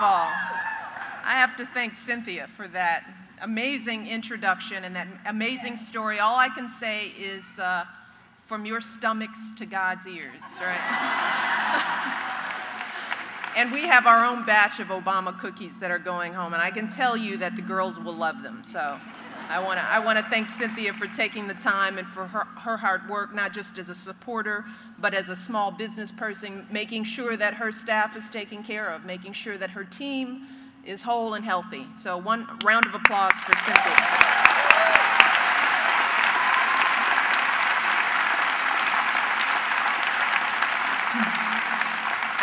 all, I have to thank Cynthia for that amazing introduction and that amazing story. All I can say is from your stomachs to God's ears, right? And we have our own batch of Obama cookies that are going home, and I can tell you that the girls will love them. So I want to thank Cynthia for taking the time and for her hard work, not just as a supporter, but as a small business person, making sure that her staff is taken care of, making sure that her team is whole and healthy. So one round of applause for Cynthia.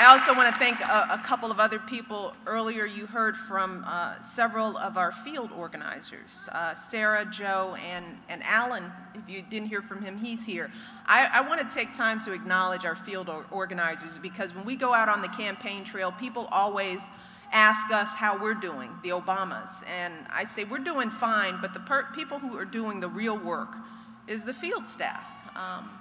I also want to thank a couple of other people. Earlier you heard from several of our field organizers, Sarah, Joe, and Alan. If you didn't hear from him, he's here. I want to take time to acknowledge our field organizers, because when we go out on the campaign trail, people always ask us how we're doing, the Obamas. And I say we're doing fine, but the people who are doing the real work is the field staff.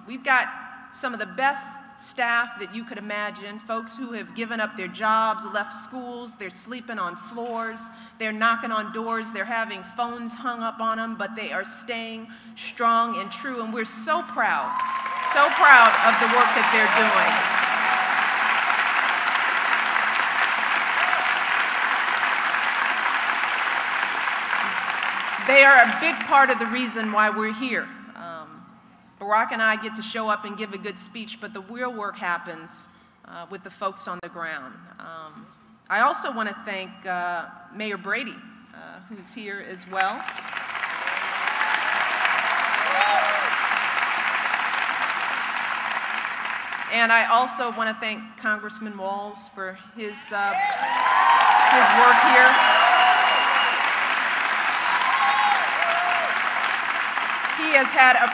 We've got some of the best staff that you could imagine, folks who have given up their jobs, left schools, they're sleeping on floors, they're knocking on doors, they're having phones hung up on them, but they are staying strong and true, and we're so proud of the work that they're doing. They are a big part of the reason why we're here. Barack and I get to show up and give a good speech, but the real work happens with the folks on the ground. I also want to thank Mayor Brady, who's here as well. And I also want to thank Congressman Walz for his work here. He has had a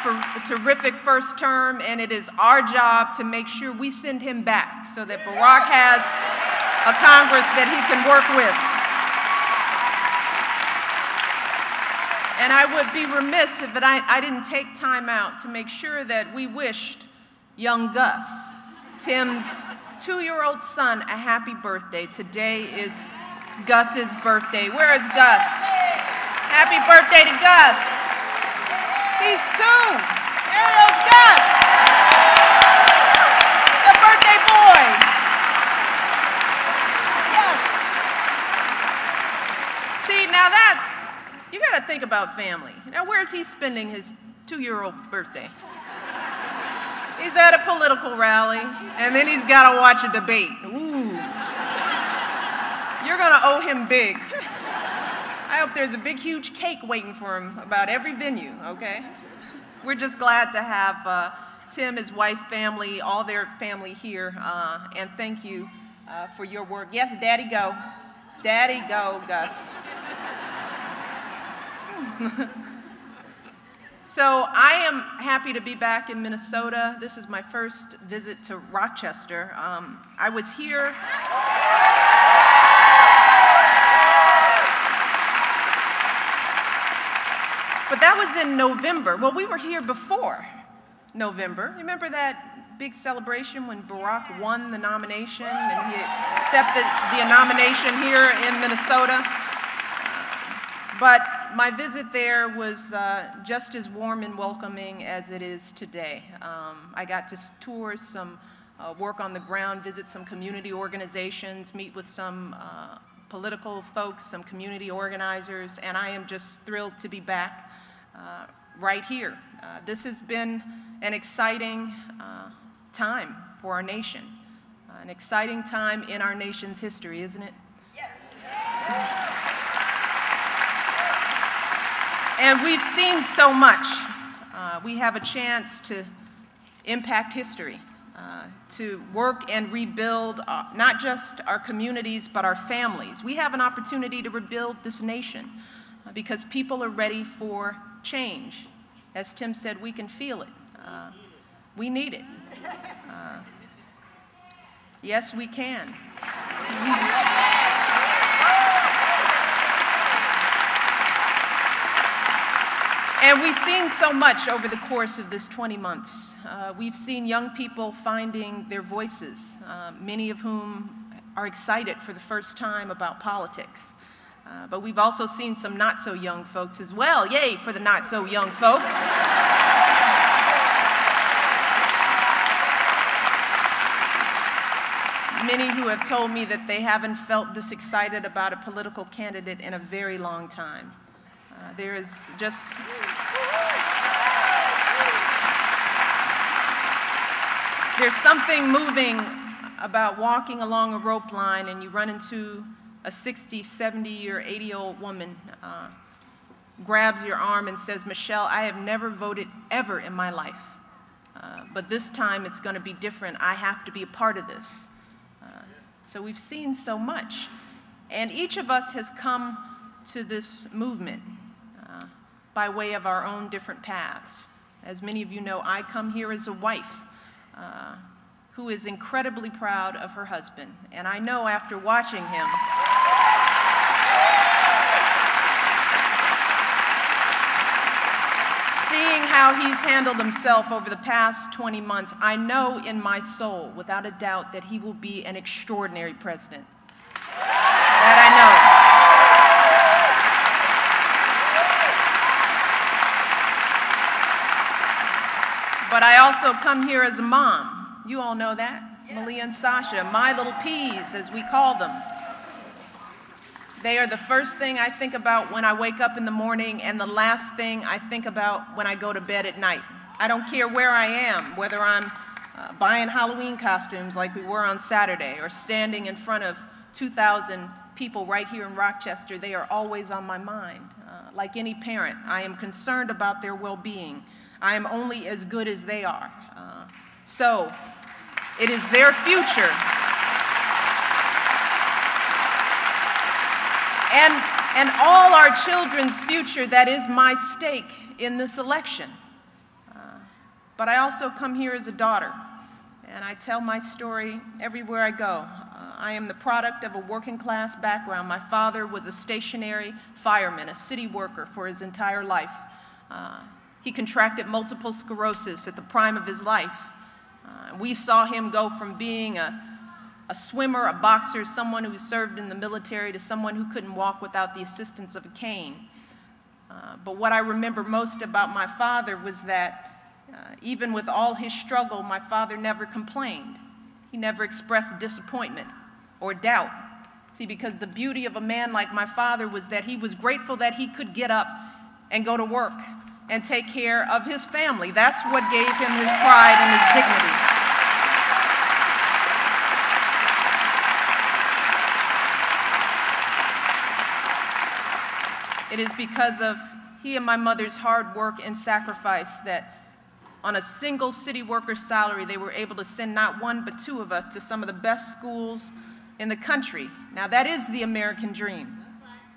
terrific first term, and it is our job to make sure we send him back so that Barack has a Congress that he can work with. And I would be remiss if I didn't take time out to make sure that we wished young Gus, Tim's 2-year-old son, a happy birthday. Today is Gus's birthday. Where is Gus? Happy birthday to Gus. He's 2. There goes Gus, the birthday boy. Yes. See, now you got to think about family. Now, where is he spending his 2-year-old birthday? He's at a political rally, and then he's got to watch a debate. Ooh. You're going to owe him big. I hope there's a big, huge cake waiting for him about every venue, okay? We're just glad to have Tim, his wife, family, all their family here, and thank you for your work. Yes, Daddy, go. Daddy, go, Gus. So I am happy to be back in Minnesota. This is my first visit to Rochester. I was here. But that was in November. Well, we were here before November. Remember that big celebration when Barack won the nomination and he accepted the nomination here in Minnesota? But my visit there was just as warm and welcoming as it is today. I got to tour some work on the ground, visit some community organizations, meet with some political folks, some community organizers, and I am just thrilled to be back right here. This has been an exciting time for our nation, an exciting time in our nation's history, isn't it? Yes. And we've seen so much. We have a chance to impact history, to work and rebuild not just our communities, but our families. We have an opportunity to rebuild this nation because people are ready for change. As Tim said, we can feel it. We need it. Yes, we can. And we've seen so much over the course of this 20 months. We've seen young people finding their voices, many of whom are excited for the first time about politics. But we've also seen some not-so-young folks as well. Yay for the not-so-young folks. Many who have told me that they haven't felt this excited about a political candidate in a very long time. There is just... There's something moving about walking along a rope line and you run into a 60, 70, or 80-year-old woman, grabs your arm and says, "Michelle, I have never voted ever in my life, but this time it's going to be different. I have to be a part of this." So we've seen so much. And each of us has come to this movement by way of our own different paths. As many of you know, I come here as a wife who is incredibly proud of her husband. And I know after watching him, seeing how he's handled himself over the past 20 months, I know in my soul, without a doubt, that he will be an extraordinary president. That I know. But I also come here as a mom. You all know that. Malia and Sasha, my little peas, as we call them. They are the first thing I think about when I wake up in the morning and the last thing I think about when I go to bed at night. I don't care where I am, whether I'm buying Halloween costumes like we were on Saturday or standing in front of 2,000 people right here in Rochester. They are always on my mind. Like any parent, I am concerned about their well-being. I am only as good as they are. So it is their future. And all our children's future that is my stake in this election. But I also come here as a daughter, and I tell my story everywhere I go. I am the product of a working class background. My father was a stationary fireman, a city worker for his entire life. He contracted multiple sclerosis at the prime of his life. We saw him go from being a swimmer, a boxer, someone who served in the military, to someone who couldn't walk without the assistance of a cane. But what I remember most about my father was that even with all his struggle, my father never complained. He never expressed disappointment or doubt. See, because the beauty of a man like my father was that he was grateful that he could get up and go to work and take care of his family. That's what gave him his pride and his dignity. It is because of he and my mother's hard work and sacrifice that on a single city worker's salary, they were able to send not one but two of us to some of the best schools in the country. Now that is the American dream.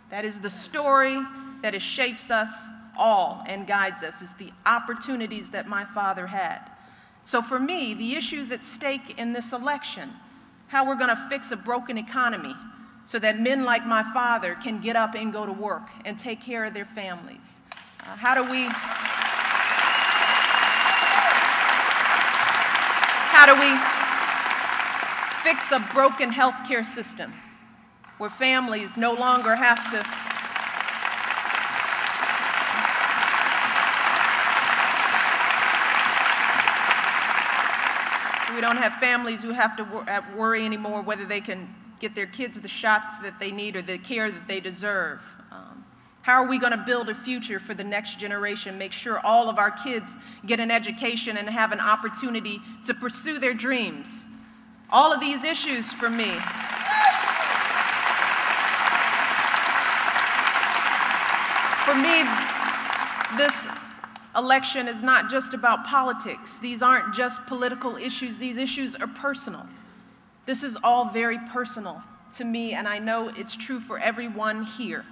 That is the story that shapes us all and guides us, is the opportunities that my father had. So for me, the issues at stake in this election, how we're going to fix a broken economy so that men like my father can get up and go to work and take care of their families. How do we fix a broken healthcare system where families no longer have to we don't have families who have to worry anymore whether they can get their kids the shots that they need or the care that they deserve. How are we going to build a future for the next generation, make sure all of our kids get an education and have an opportunity to pursue their dreams? All of these issues for me. For me, this election is not just about politics. These aren't just political issues. These issues are personal. This is all very personal to me, and I know it's true for everyone here.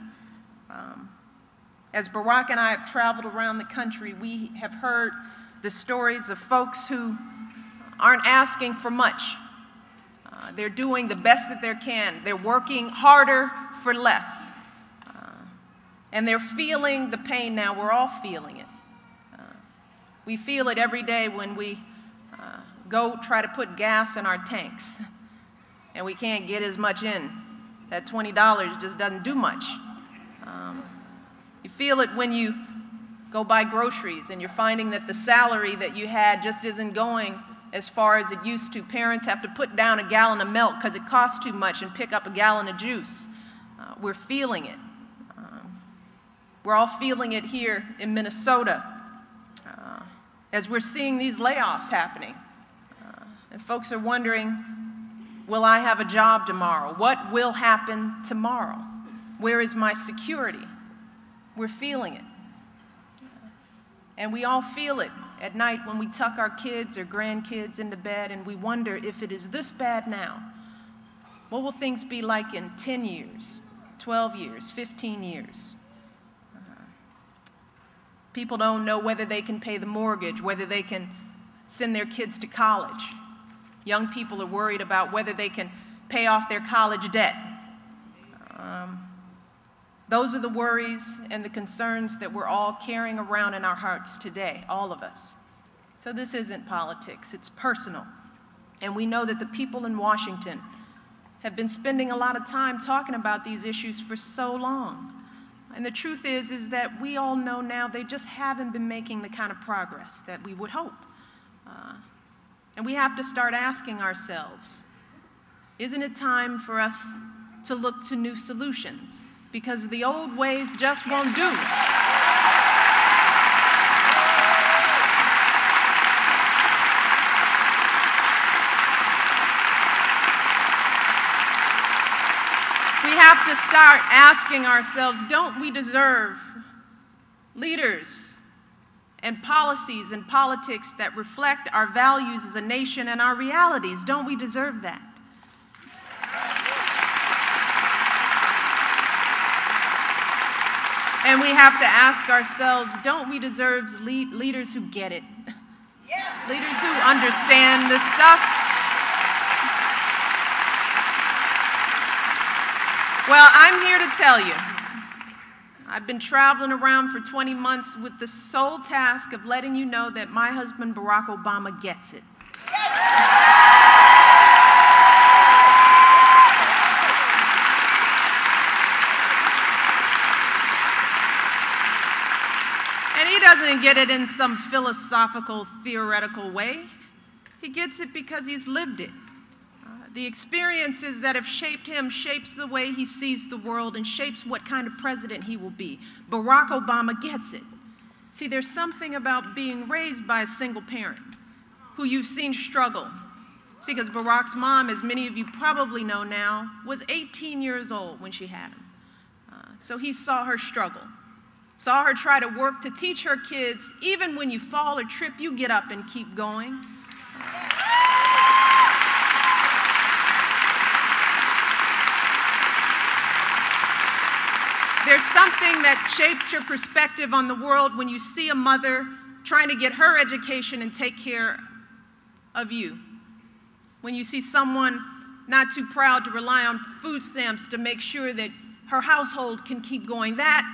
As Barack and I have traveled around the country, we have heard the stories of folks who aren't asking for much. They're doing the best that they can. They're working harder for less. And they're feeling the pain now. We're all feeling it. We feel it every day when we go try to put gas in our tanks. and we can't get as much in. That $20 just doesn't do much. You feel it when you go buy groceries and you're finding that the salary that you had just isn't going as far as it used to. Parents have to put down a gallon of milk because it costs too much and pick up a gallon of juice. We're feeling it. We're all feeling it here in Minnesota as we're seeing these layoffs happening. And folks are wondering, will I have a job tomorrow? What will happen tomorrow? Where is my security? We're feeling it. And we all feel it at night when we tuck our kids or grandkids into bed and we wonder, if it is this bad now, what will things be like in 10 years, 12 years, 15 years? People don't know whether they can pay the mortgage, whether they can send their kids to college. Young people are worried about whether they can pay off their college debt. Those are the worries and the concerns that we're all carrying around in our hearts today, all of us. So this isn't politics, it's personal. And we know that the people in Washington have been spending a lot of time talking about these issues for so long. And the truth is that we all know now they just haven't been making the kind of progress that we would hope. And we have to start asking ourselves, isn't it time for us to look to new solutions? Because the old ways just won't do. We have to start asking ourselves, don't we deserve leaders and policies and politics that reflect our values as a nation and our realities? Don't we deserve that? And we have to ask ourselves, don't we deserve leaders who get it? Yeah. Leaders who understand this stuff? Well, I'm here to tell you, I've been traveling around for 20 months with the sole task of letting you know that my husband, Barack Obama, gets it. And he doesn't get it in some philosophical, theoretical way. He gets it because he's lived it. The experiences that have shaped him shapes the way he sees the world and shapes what kind of president he will be. Barack Obama gets it. See, there's something about being raised by a single parent who you've seen struggle. See, because Barack's mom, as many of you probably know now, was 18 years old when she had him. So he saw her struggle, saw her try to work to teach her kids, even when you fall or trip, you get up and keep going. There's something that shapes your perspective on the world when you see a mother trying to get her education and take care of you. When you see someone not too proud to rely on food stamps to make sure that her household can keep going. That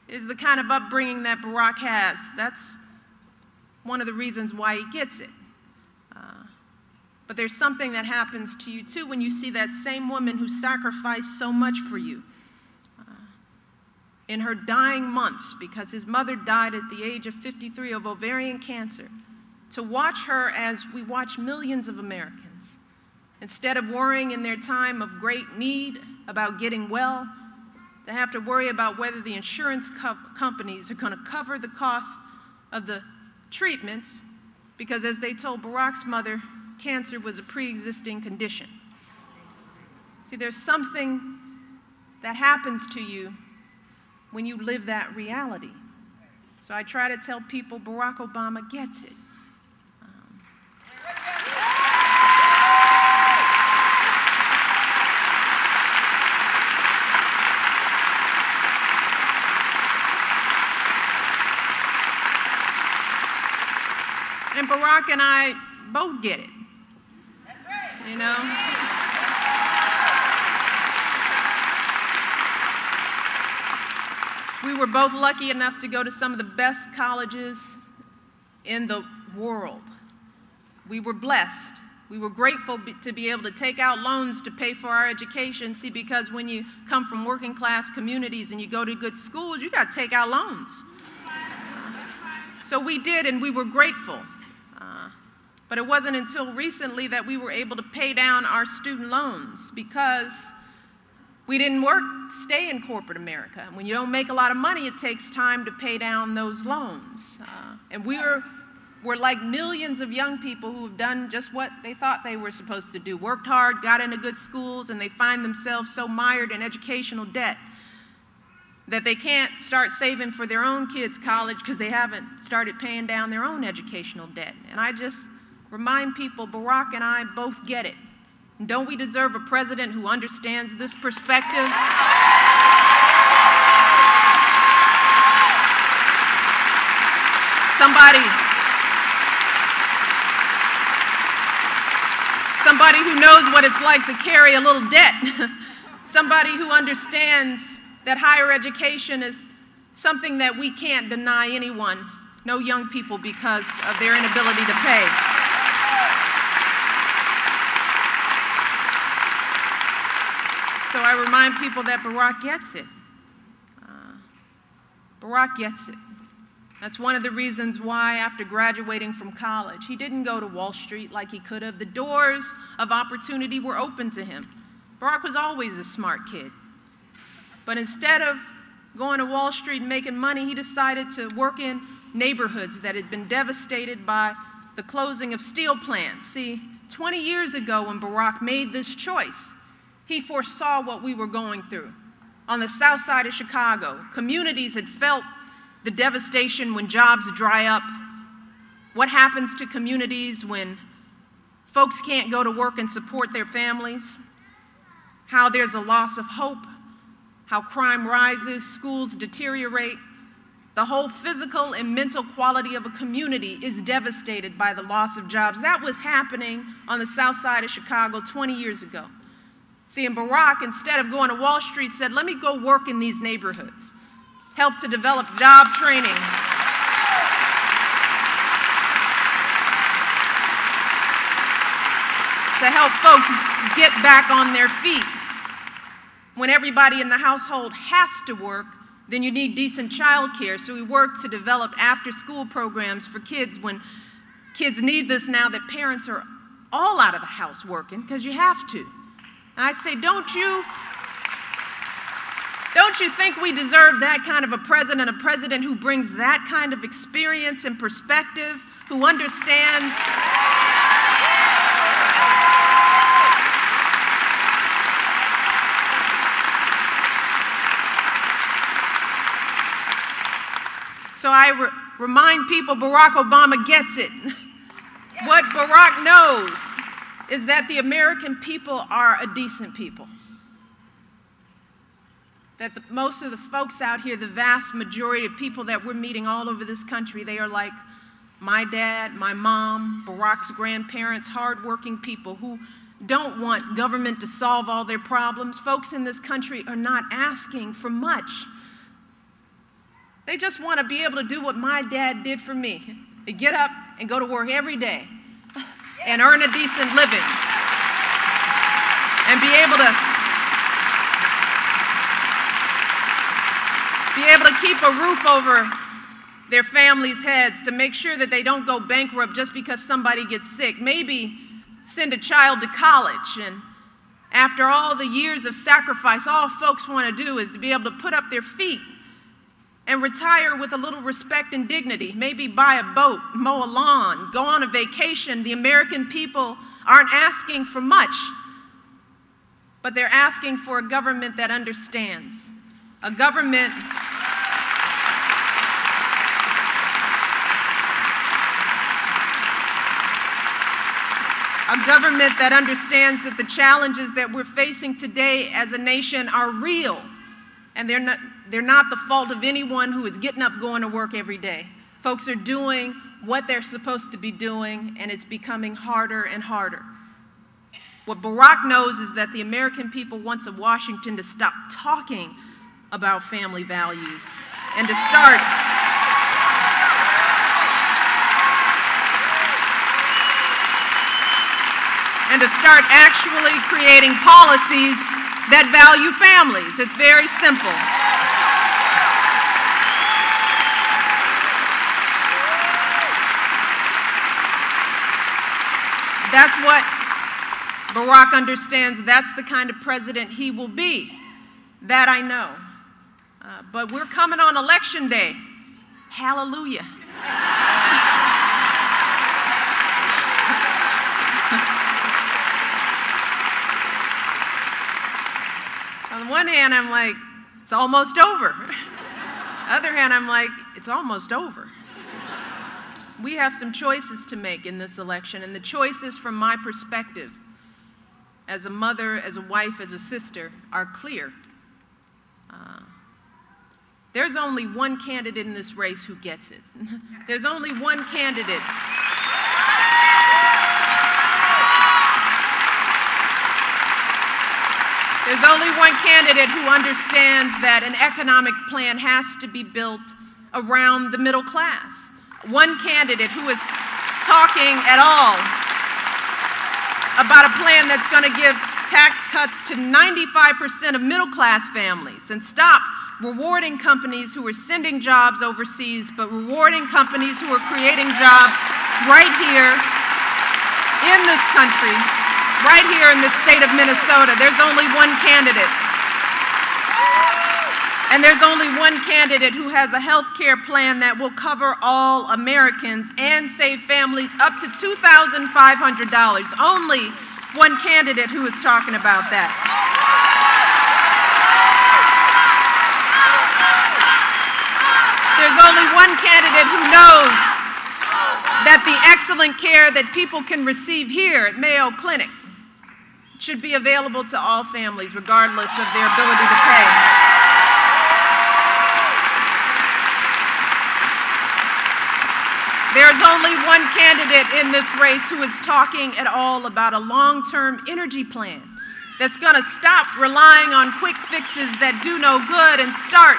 is the kind of upbringing that Barack has. That's one of the reasons why he gets it. But there's something that happens to you too when you see that same woman who sacrificed so much for you. In her dying months, because his mother died at the age of 53 of ovarian cancer, to watch her as we watch millions of Americans, instead of worrying in their time of great need about getting well, they have to worry about whether the insurance companies are going to cover the cost of the treatments, because as they told Barack's mother, cancer was a pre-existing condition. See, there's something that happens to you when you live that reality. So I try to tell people Barack Obama gets it. And Barack and I both get it. That's right. You know? We were both lucky enough to go to some of the best colleges in the world. We were blessed. We were grateful to be able to take out loans to pay for our education. See, because when you come from working class communities and you go to good schools, you got to take out loans. So we did, and we were grateful. But it wasn't until recently that we were able to pay down our student loans because we didn't stay in corporate America. And when you don't make a lot of money, it takes time to pay down those loans. And we're like millions of young people who have done just what they thought they were supposed to do, worked hard, got into good schools, and they find themselves so mired in educational debt that they can't start saving for their own kids' college because they haven't started paying down their own educational debt. And I just remind people, Barack and I both get it. And don't we deserve a president who understands this perspective? Somebody who knows what it's like to carry a little debt. Somebody who understands that higher education is something that we can't deny anyone, no young people, because of their inability to pay. So I remind people that Barack gets it. Barack gets it. That's one of the reasons why, after graduating from college, he didn't go to Wall Street like he could have. The doors of opportunity were open to him. Barack was always a smart kid. But instead of going to Wall Street and making money, he decided to work in neighborhoods that had been devastated by the closing of steel plants. See, 20 years ago when Barack made this choice, he foresaw what we were going through. On the south side of Chicago, communities had felt the devastation when jobs dry up. What happens to communities when folks can't go to work and support their families? How there's a loss of hope, how crime rises, schools deteriorate. The whole physical and mental quality of a community is devastated by the loss of jobs. That was happening on the south side of Chicago 20 years ago. See, and Barack, instead of going to Wall Street, said, let me go work in these neighborhoods, help to develop job training, to help folks get back on their feet. When everybody in the household has to work, then you need decent child care. So we work to develop after-school programs for kids when kids need this now that parents are all out of the house working, because you have to. And I say, don't you think we deserve that kind of a president who brings that kind of experience and perspective, who understands So I remind people Barack Obama gets it. What Barack knows is that the American people are a decent people. That most of the folks out here, the vast majority of people that we're meeting all over this country, they are like my dad, my mom, Barack's grandparents, hardworking people who don't want government to solve all their problems. Folks in this country are not asking for much. They just want to be able to do what my dad did for me, to get up and go to work every day and earn a decent living and be able to keep a roof over their families' heads, to make sure that they don't go bankrupt just because somebody gets sick. Maybe send a child to college, and after all the years of sacrifice, all folks want to do is to be able to put up their feet and retire with a little respect and dignity. Maybe buy a boat, mow a lawn, go on a vacation. The American people aren't asking for much, but they're asking for a government that understands. A government that understands that the challenges that we're facing today as a nation are real, and they're not the fault of anyone who is getting up going to work every day. Folks are doing what they're supposed to be doing, and it's becoming harder and harder. What Barack knows is that the American people wants Washington to stop talking about family values and to start and to start actually creating policies that value families. It's very simple. That's what Barack understands. That's the kind of president he will be. That I know. But we're coming on Election Day. Hallelujah. On one hand, I'm like, it's almost over. On the other hand, I'm like, it's almost over. We have some choices to make in this election, and the choices from my perspective, as a mother, as a wife, as a sister, are clear. There's only one candidate in this race who gets it. There's only one candidate. There's only one candidate who understands that an economic plan has to be built around the middle class. One candidate who is talking at all about a plan that's going to give tax cuts to 95% of middle-class families and stop rewarding companies who are sending jobs overseas, but rewarding companies who are creating jobs right here in this country, right here in the state of Minnesota. There's only one candidate. And there's only one candidate who has a health care plan that will cover all Americans and save families up to $2,500. Only one candidate who is talking about that. There's only one candidate who knows that the excellent care that people can receive here at Mayo Clinic should be available to all families, regardless of their ability to pay. There's only one candidate in this race who is talking at all about a long-term energy plan that's going to stop relying on quick fixes that do no good and start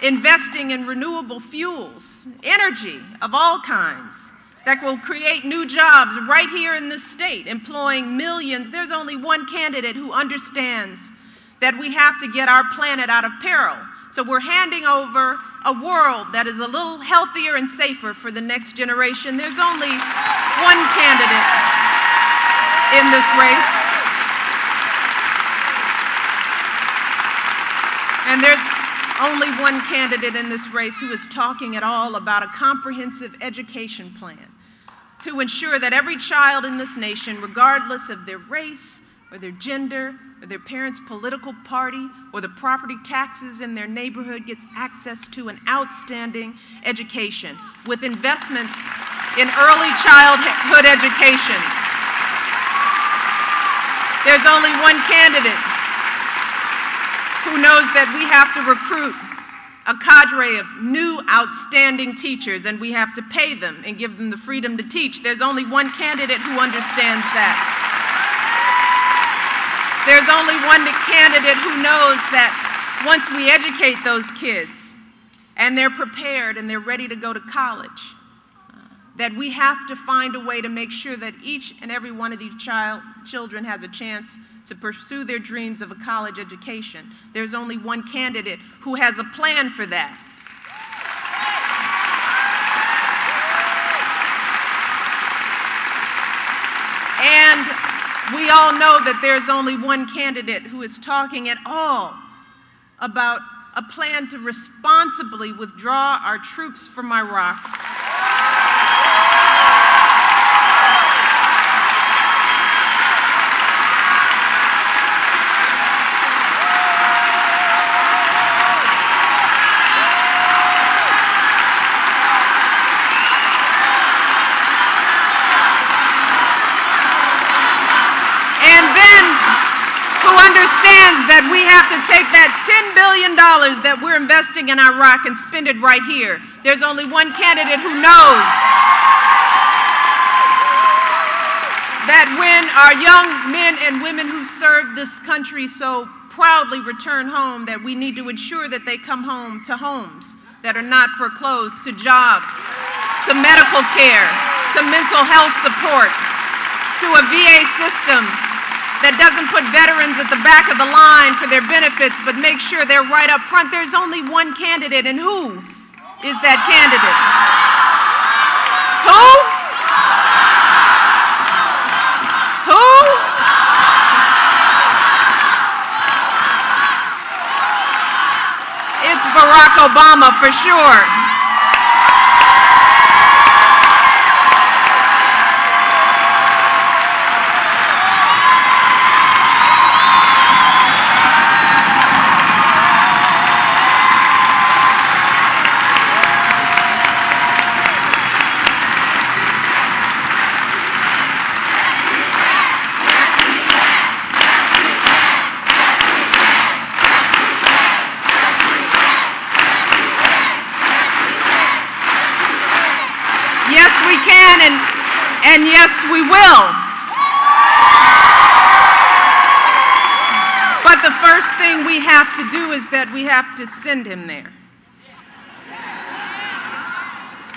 investing in renewable fuels, energy of all kinds, that will create new jobs right here in this state, employing millions. There's only one candidate who understands that we have to get our planet out of peril. So we're handing over a world that is a little healthier and safer for the next generation. There's only one candidate in this race. And there's only one candidate in this race who is talking at all about a comprehensive education plan to ensure that every child in this nation, regardless of their race or their gender or their parents' political party or the property taxes in their neighborhood, gets access to an outstanding education with investments in early childhood education. There's only one candidate who knows that we have to recruit a cadre of new outstanding teachers, and we have to pay them and give them the freedom to teach. There's only one candidate who understands that. There's only one candidate who knows that once we educate those kids and they're prepared and they're ready to go to college, that we have to find a way to make sure that each and every one of these children has a chance to pursue their dreams of a college education. There's only one candidate who has a plan for that. And we all know that there's only one candidate who is talking at all about a plan to responsibly withdraw our troops from Iraq. Understands that we have to take that $10 billion that we're investing in Iraq and spend it right here. There's only one candidate who knows that when our young men and women who served this country so proudly return home, that we need to ensure that they come home to homes that are not foreclosed, to jobs, to medical care, to mental health support, to a VA system that doesn't put veterans at the back of the line for their benefits, but make sure they're right up front. There's only one candidate, and who is that candidate? Who? Who? It's Barack Obama for sure. Yes, we can, and yes, we will. But the first thing we have to do is that we have to send him there.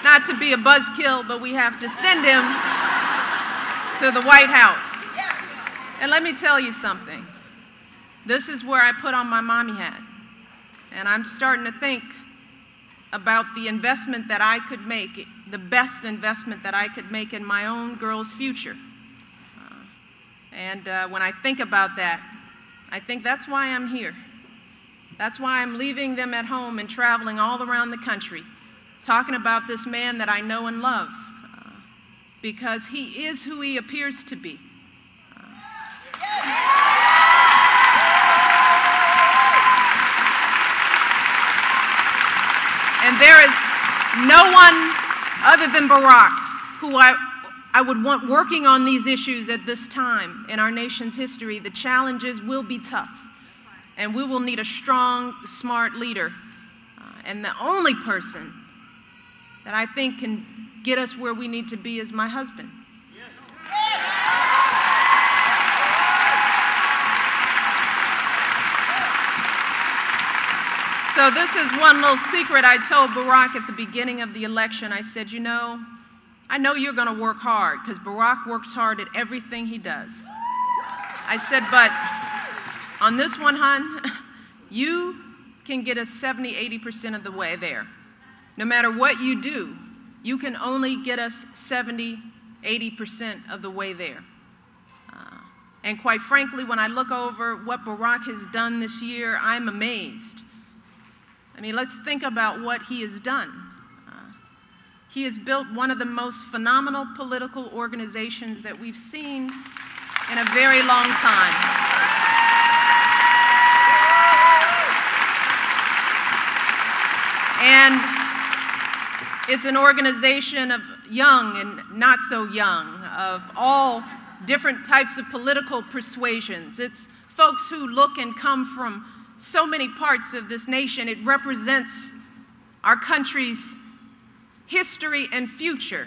Not to be a buzzkill, but we have to send him to the White House. And let me tell you something. This is where I put on my mommy hat. And I'm starting to think about the investment that I could make, the best investment that I could make in my own girl's future. When I think about that, I think that's why I'm here. That's why I'm leaving them at home and traveling all around the country, talking about this man that I know and love, because he is who he appears to be. And there is no one other than Barack who I would want working on these issues at this time in our nation's history. The challenges will be tough, and we will need a strong, smart leader. And the only person that I think can get us where we need to be is my husband. So this is one little secret I told Barack at the beginning of the election. I said, you know, I know you're going to work hard, because Barack works hard at everything he does. I said, but on this one, hon, you can get us 70, 80% of the way there. No matter what you do, you can only get us 70, 80% of the way there. And quite frankly, when I look over what Barack has done this year, I'm amazed. I mean, let's think about what he has done. He has built one of the most phenomenal political organizations that we've seen in a very long time. And it's an organization of young and not so young, of all different types of political persuasions. It's folks who look and come from so many parts of this nation. It represents our country's history and future.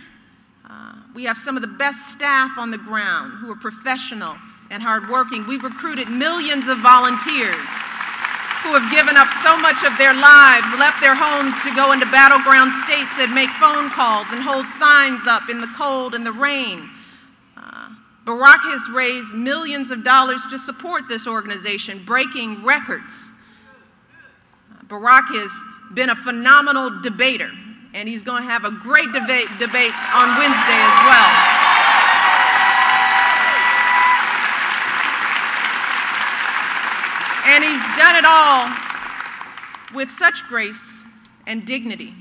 We have some of the best staff on the ground who are professional and hardworking. We've recruited millions of volunteers who have given up so much of their lives, left their homes to go into battleground states and make phone calls and hold signs up in the cold and the rain. Barack has raised millions of dollars to support this organization, breaking records. Barack has been a phenomenal debater, and he's going to have a great debate on Wednesday as well. And he's done it all with such grace and dignity.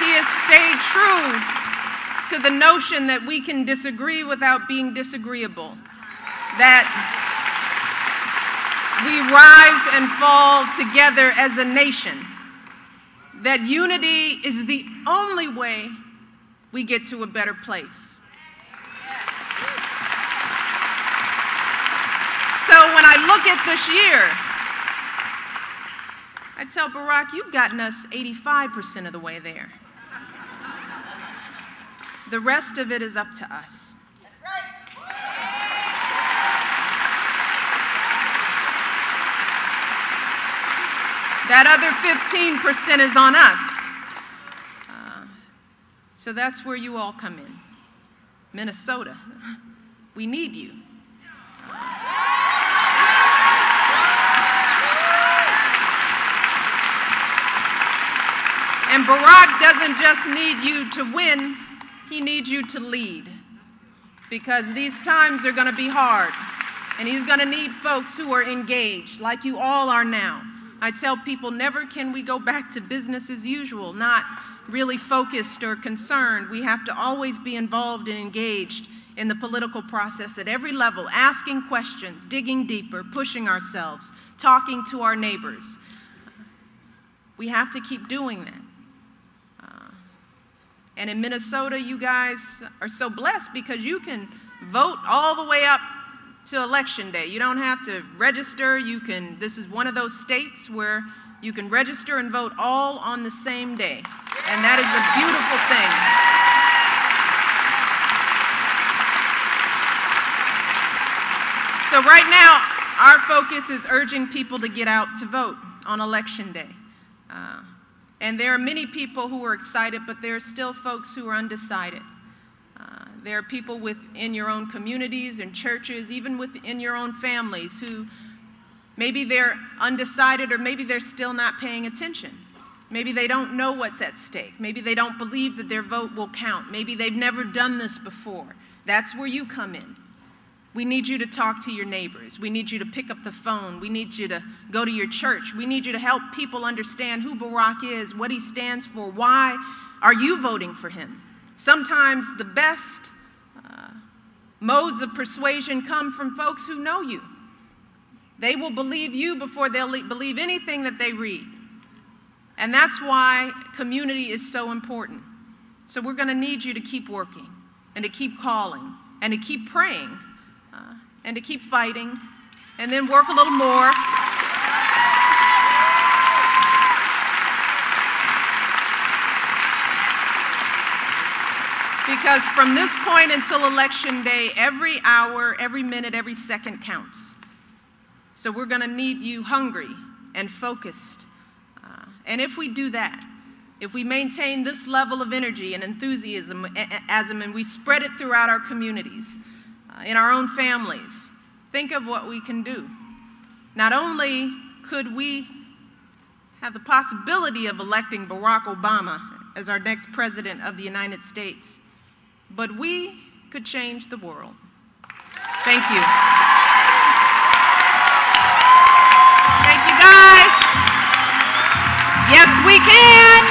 He has stayed true to the notion that we can disagree without being disagreeable, that we rise and fall together as a nation, that unity is the only way we get to a better place. So when I look at this year, I tell Barack, you've gotten us 85% of the way there. The rest of it is up to us. That other 15% is on us. So that's where you all come in. Minnesota, we need you. And Barack doesn't just need you to win, he needs you to lead. Because these times are going to be hard. And he's going to need folks who are engaged, like you all are now. I tell people, never can we go back to business as usual, not really focused or concerned. We have to always be involved and engaged in the political process at every level, asking questions, digging deeper, pushing ourselves, talking to our neighbors. We have to keep doing that. And in Minnesota, you guys are so blessed because you can vote all the way up to Election Day. You don't have to register. This is one of those states where you can register and vote all on the same day. And that is a beautiful thing. So right now, our focus is urging people to get out to vote on Election Day. And there are many people who are excited, but there are still folks who are undecided. There are people within your own communities and churches, even within your own families, who maybe they're undecided or maybe they're still not paying attention. Maybe they don't know what's at stake. Maybe they don't believe that their vote will count. Maybe they've never done this before. That's where you come in. We need you to talk to your neighbors. We need you to pick up the phone. We need you to go to your church. We need you to help people understand who Barack is, what he stands for, why are you voting for him. Sometimes the best modes of persuasion come from folks who know you. They will believe you before they'll believe anything that they read. And that's why community is so important. So we're going to need you to keep working and to keep calling and to keep praying. And to keep fighting, and then work a little more. Because from this point until Election Day, every hour, every minute, every second counts. So we're going to need you hungry and focused. And if we do that, if we maintain this level of energy and enthusiasm and we spread it throughout our communities, in our own families, think of what we can do. Not only could we have the possibility of electing Barack Obama as our next president of the United States, but we could change the world. Thank you. Thank you, guys. Yes, we can.